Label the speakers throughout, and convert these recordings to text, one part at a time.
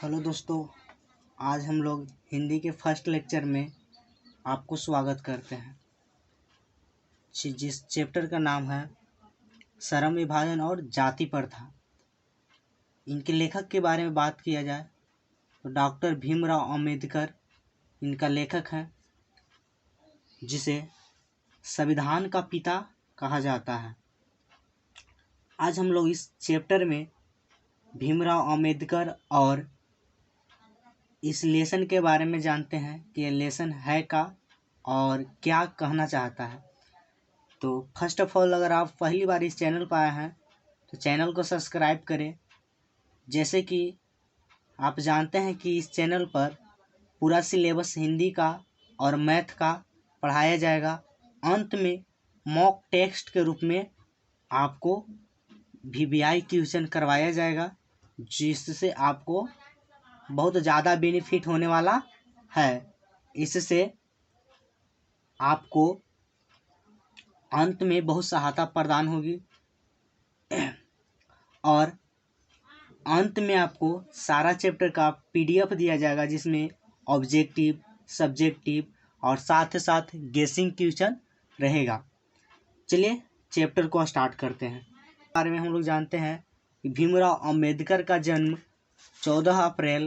Speaker 1: Hello दोस्तों, आज हम लोग हिंदी के फर्स्ट लेक्चर में आपको स्वागत करते हैं, जिस चैप्टर का नाम है श्रम विभाजन और जाति प्रथा। इनके लेखक के बारे में बात किया जाए तो डॉक्टर भीमराव अंबेडकर इनका लेखक है, जिसे संविधान का पिता कहा जाता है। आज हम लोग इस चैप्टर में भीमराव अंबेडकर और इस लेसन के बारे में जानते हैं कि ये लेसन है का और क्या कहना चाहता है। तो फर्स्ट ऑफ ऑल, अगर आप पहली बार इस चैनल पर आए हैं तो चैनल को सब्सक्राइब करें। जैसे कि आप जानते हैं कि इस चैनल पर पूरा सिलेबस हिंदी का और मैथ का पढ़ाया जाएगा। अंत में मॉक टेस्ट के रूप में आपको VBI क्वेश्चन करवाया जाएगा, जिससे आपको बहुत ज़्यादा बेनिफिट होने वाला है। इससे आपको अंत में बहुत सहायता प्रदान होगी और अंत में आपको सारा चैप्टर का PDF दिया जाएगा, जिसमें ऑब्जेक्टिव, सब्जेक्टिव और साथ ही साथ गेसिंग क्वेश्चन रहेगा। चलिए चैप्टर को स्टार्ट करते हैं। बारे में हम लोग जानते हैं कि भीमराव अंबेडकर का जन्म 14 अप्रैल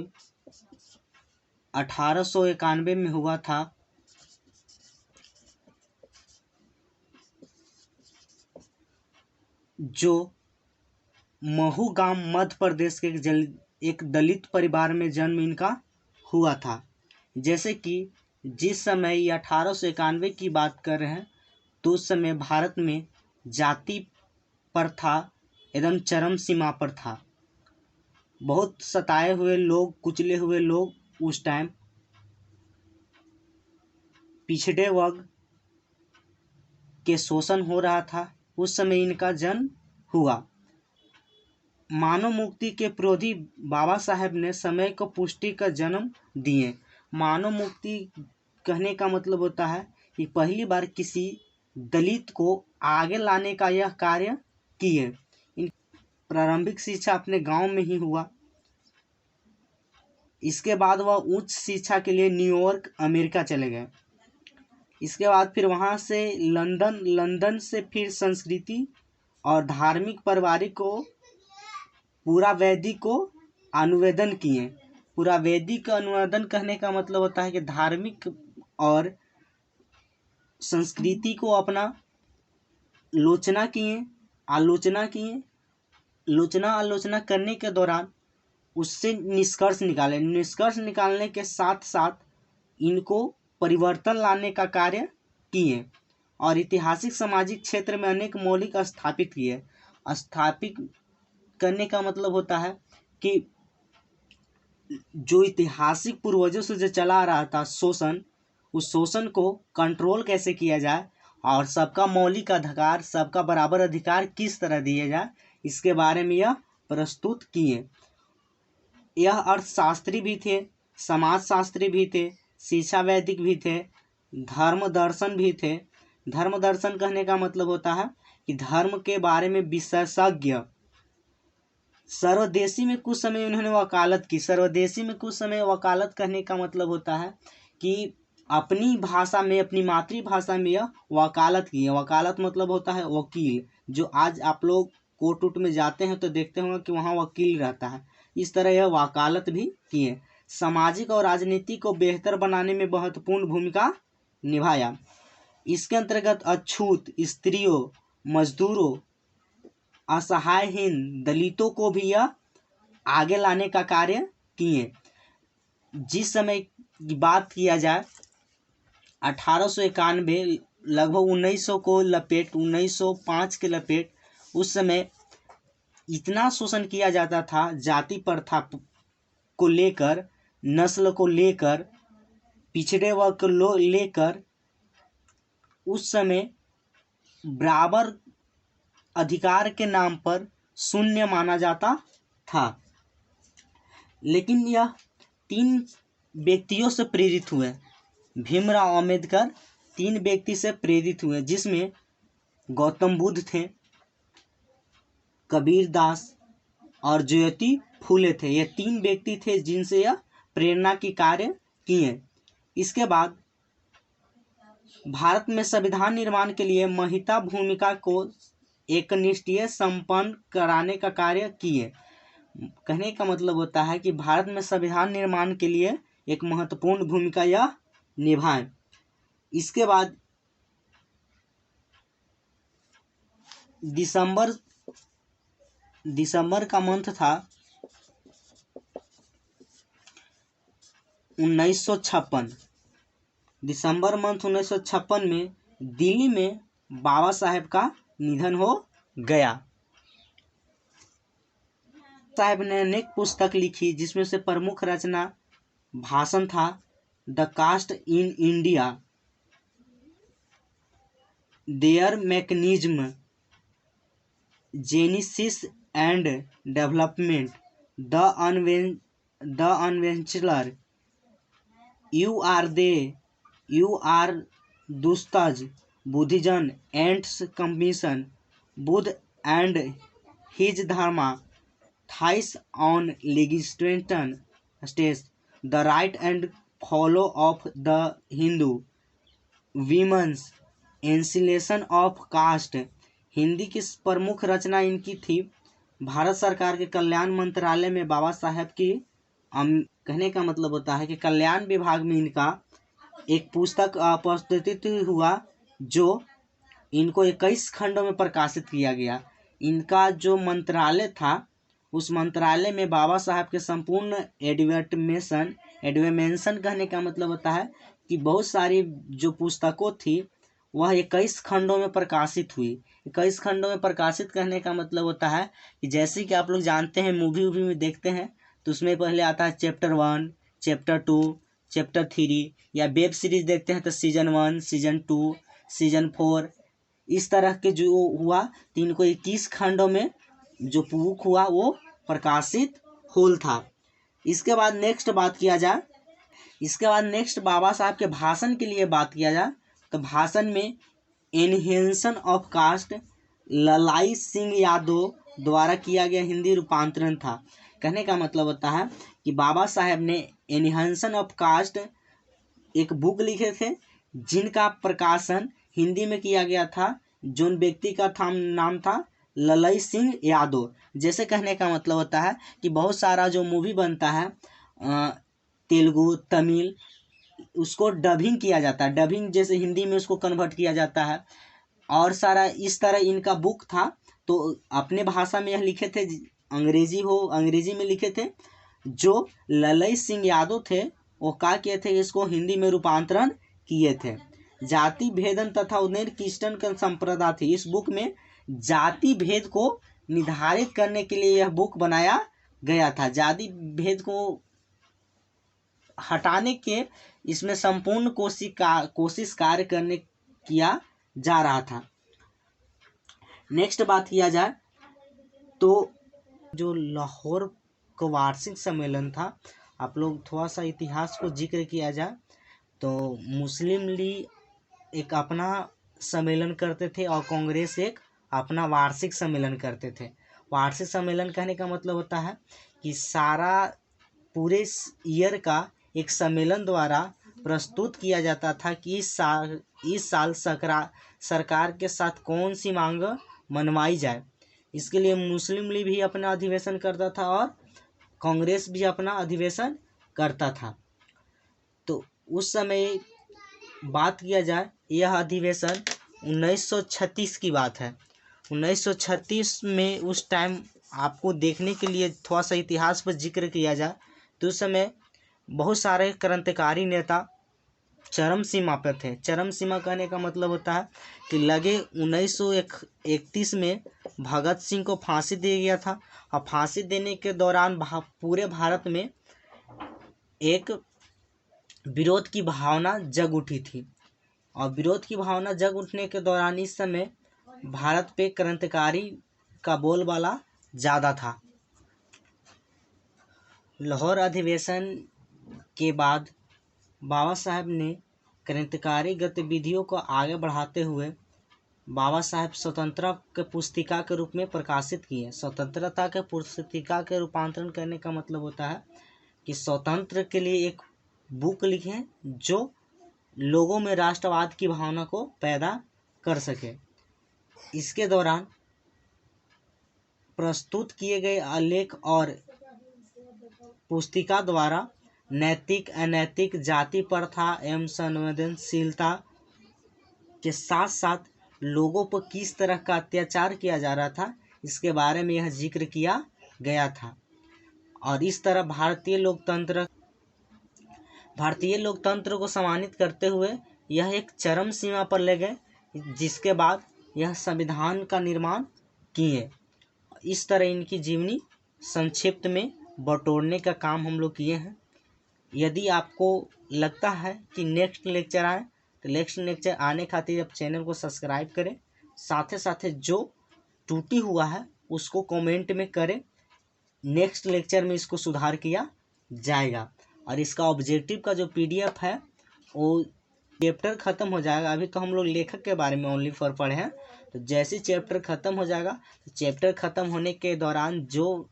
Speaker 1: 1891 में हुआ था। जो महू गांव मध्य प्रदेश के एक दलित परिवार में जन्म इनका हुआ था। जैसे कि जिस समय ये 1891 की बात कर रहे हैं तो उस समय भारत में जाति प्रथा एकदम चरम सीमा पर था। बहुत सताए हुए लोग, कुचले हुए लोग, उस टाइम पिछड़े वर्ग के शोषण हो रहा था। उस समय इनका जन्म हुआ। मानव मुक्ति के विरोधी बाबा साहेब ने समय को पुष्टि का जन्म दिए। मानव मुक्ति कहने का मतलब होता है कि पहली बार किसी दलित को आगे लाने का यह कार्य किए। इन प्रारंभिक शिक्षा अपने गांव में ही हुआ। इसके बाद वह उच्च शिक्षा के लिए न्यूयॉर्क अमेरिका चले गए। इसके बाद फिर वहाँ से लंदन से फिर संस्कृति और धार्मिक पारिवारिक को पूरा वैदिक को अनुवेदन किए। पूरा वैदिक अनुवादन कहने का मतलब होता है कि धार्मिक और संस्कृति को अपना आलोचना करने के दौरान उससे निष्कर्ष निकाले। निष्कर्ष निकालने के साथ साथ इनको परिवर्तन लाने का कार्य किए और ऐतिहासिक सामाजिक क्षेत्र में अनेक मौलिक स्थापित किए। स्थापित करने का मतलब होता है कि जो ऐतिहासिक पूर्वजों से जो चला आ रहा था शोषण, उस शोषण को कंट्रोल कैसे किया जाए और सबका मौलिक अधिकार, सबका बराबर अधिकार किस तरह दिए जाए, इसके बारे में यह प्रस्तुत किए। यह अर्थशास्त्री भी थे, समाजशास्त्री भी थे, शिक्षा वैदिक भी थे, धर्म दर्शन भी थे। धर्म दर्शन कहने का मतलब होता है कि धर्म के बारे में विशेषज्ञ। सर्वदेशी में कुछ समय उन्होंने वकालत की। सर्वदेशी में कुछ समय वकालत करने का मतलब होता है कि अपनी भाषा में, अपनी मातृभाषा में यह वकालत की। वकालत मतलब होता है वकील। जो आज आप लोग कोर्ट वोर्ट में जाते हैं तो देखते होंगे कि वहाँ वकील रहता है। इस तरह यह वकालत भी किए। सामाजिक और राजनीति को बेहतर बनाने में महत्वपूर्ण भूमिका निभाया। इसके अंतर्गत अछूत, स्त्रियों, मजदूरों, असहायहीन दलितों को भी यह आगे लाने का कार्य किए। जिस समय की बात किया जाए 1891, लगभग 1900 को लपेट, 1905 के लपेट, उस समय इतना शोषण किया जाता था जाति प्रथा को लेकर, नस्ल को लेकर, पिछड़े वर्ग को लेकर। उस समय बराबर अधिकार के नाम पर शून्य माना जाता था। लेकिन यह 3 व्यक्तियों से प्रेरित हुए। भीमराव अंबेडकर 3 व्यक्ति से प्रेरित हुए, जिसमें गौतम बुद्ध थे, कबीर दास और ज्योति फूले थे। ये 3 व्यक्ति थे जिनसे यह प्रेरणा की कार्य किए। इसके बाद भारत में संविधान निर्माण के लिए महत्ता भूमिका को एकनिष्ठीय संपन्न कराने का कार्य किए। कहने का मतलब होता है कि भारत में संविधान निर्माण के लिए एक महत्वपूर्ण भूमिका यह निभाए। इसके बाद दिसंबर का मंथ था 1956। दिसंबर मंथ 1956 में दिल्ली में बाबा साहेब का निधन हो गया। साहब ने अनेक पुस्तक लिखी जिसमें से प्रमुख रचना भाषण था the caste in India, their mechanism, genesis and development, the untouchables, you are दुस्तज, Buddhism and commission, Buddha and his dharma, thoughts on legislation states, the right and follow of the Hindu, women's, annihilation of caste. Hindi की प्रमुख रचना इनकी थी। भारत सरकार के कल्याण मंत्रालय में बाबा साहेब की कहने का मतलब होता है कि कल्याण विभाग में इनका एक पुस्तक प्रस्तुत हुआ जो इनको 21 खंडों में प्रकाशित किया गया। इनका जो मंत्रालय था उस मंत्रालय में बाबा साहब के संपूर्ण एडवेमेंशन कहने का मतलब होता है कि बहुत सारी जो पुस्तकों थी वह 21 खंडों में प्रकाशित हुई। 21 खंडों में प्रकाशित कहने का मतलब होता है कि जैसे कि आप लोग जानते हैं मूवी में देखते हैं तो उसमें पहले आता है चैप्टर 1, चैप्टर 2, चैप्टर 3, या वेब सीरीज देखते हैं तो सीजन 1, सीजन 2, सीजन 4, इस तरह के जो हुआ। तो इनको 21 खंडों में जो बुक हुआ वो प्रकाशित होल था। इसके बाद नेक्स्ट बाबा साहब के भाषण के लिए बात किया जाए तो भाषण में एनहेंसन ऑफ कास्ट ललाई सिंह यादव द्वारा किया गया हिंदी रूपांतरण था। कहने का मतलब होता है कि बाबा साहब ने एनहेंसन ऑफ कास्ट एक बुक लिखे थे जिनका प्रकाशन हिंदी में किया गया था। जो व्यक्ति का नाम था ललाई सिंह यादव। जैसे कहने का मतलब होता है कि बहुत सारा जो मूवी बनता है तेलुगु, तमिल, उसको डबिंग किया जाता है। डबिंग जैसे हिंदी में उसको कन्वर्ट किया जाता है और सारा इस तरह इनका बुक था। तो अपने भाषा में यह लिखे थे, अंग्रेजी में लिखे थे। जो ललाई सिंह यादव थे वो क्या किए थे, इसको हिंदी में रूपांतरण किए थे। जाति भेदन तथा उन्नयन क्रिश्चियन का संप्रदाय थी। इस बुक में जाति भेद को निर्धारित करने के लिए यह बुक बनाया गया था। जाति भेद को हटाने के इसमें संपूर्ण कोशिश कार्य किया जा रहा था। नेक्स्ट बात किया जाए तो जो लाहौर का वार्षिक सम्मेलन था, आप लोग थोड़ा सा इतिहास को जिक्र किया जाए तो मुस्लिम लीग एक अपना सम्मेलन करते थे और कांग्रेस एक अपना वार्षिक सम्मेलन करते थे। वार्षिक सम्मेलन कहने का मतलब होता है कि सारा पूरे ईयर का एक सम्मेलन द्वारा प्रस्तुत किया जाता था कि इस साल सरकार के साथ कौन सी मांग मनवाई जाए। इसके लिए मुस्लिम लीग भी अपना अधिवेशन करता था और कांग्रेस भी अपना अधिवेशन करता था। तो उस समय बात किया जाए, यह अधिवेशन 1936 की बात है। 1936 में उस टाइम आपको देखने के लिए थोड़ा सा इतिहास पर जिक्र किया जाए तो उस समय बहुत सारे क्रांतिकारी नेता चरम सीमा पर थे। चरम सीमा कहने का मतलब होता है कि लगे 1931 में भगत सिंह को फांसी दिया गया था और फांसी देने के दौरान पूरे भारत में एक विरोध की भावना जग उठी थी। और विरोध की भावना जग उठने के दौरान इस समय भारत पे क्रांतिकारी का बोलबाला ज़्यादा था। लाहौर अधिवेशन के बाद बाबा साहब ने क्रांतिकारी गतिविधियों को आगे बढ़ाते हुए बाबा साहेब स्वतंत्रता के पुस्तिका के रूप में प्रकाशित किए। स्वतंत्रता के पुस्तिका के रूपांतरण करने का मतलब होता है कि स्वतंत्र के लिए एक बुक लिखें जो लोगों में राष्ट्रवाद की भावना को पैदा कर सके। इसके दौरान प्रस्तुत किए गए आलेख और पुस्तिका द्वारा नैतिक, अनैतिक, जाति प्रथा एवं संवेदनशीलता के साथ साथ लोगों पर किस तरह का अत्याचार किया जा रहा था इसके बारे में यह जिक्र किया गया था। और इस तरह भारतीय लोकतंत्र को सम्मानित करते हुए यह एक चरम सीमा पर ले गए, जिसके बाद यह संविधान का निर्माण किए। इस तरह इनकी जीवनी संक्षिप्त में बटोरने का काम हम लोग किए हैं। यदि आपको लगता है कि नेक्स्ट लेक्चर आए तो नेक्स्ट लेक्चर आने खातिर आप चैनल को सब्सक्राइब करें, साथ जो त्रुटि हुआ है उसको कमेंट में करें। नेक्स्ट लेक्चर में इसको सुधार किया जाएगा। और इसका ऑब्जेक्टिव का जो PDF है वो चैप्टर ख़त्म हो जाएगा। अभी तो हम लोग लेखक के बारे में ओनली फॉर पढ़े हैं, तो जैसे चैप्टर ख़त्म हो जाएगा तो चैप्टर ख़त्म होने के दौरान जो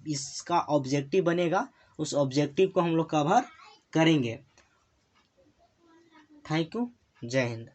Speaker 1: इसका ऑब्जेक्टिव बनेगा उस ऑब्जेक्टिव को हम लोग कवर करेंगे। Thank you. जय हिंद।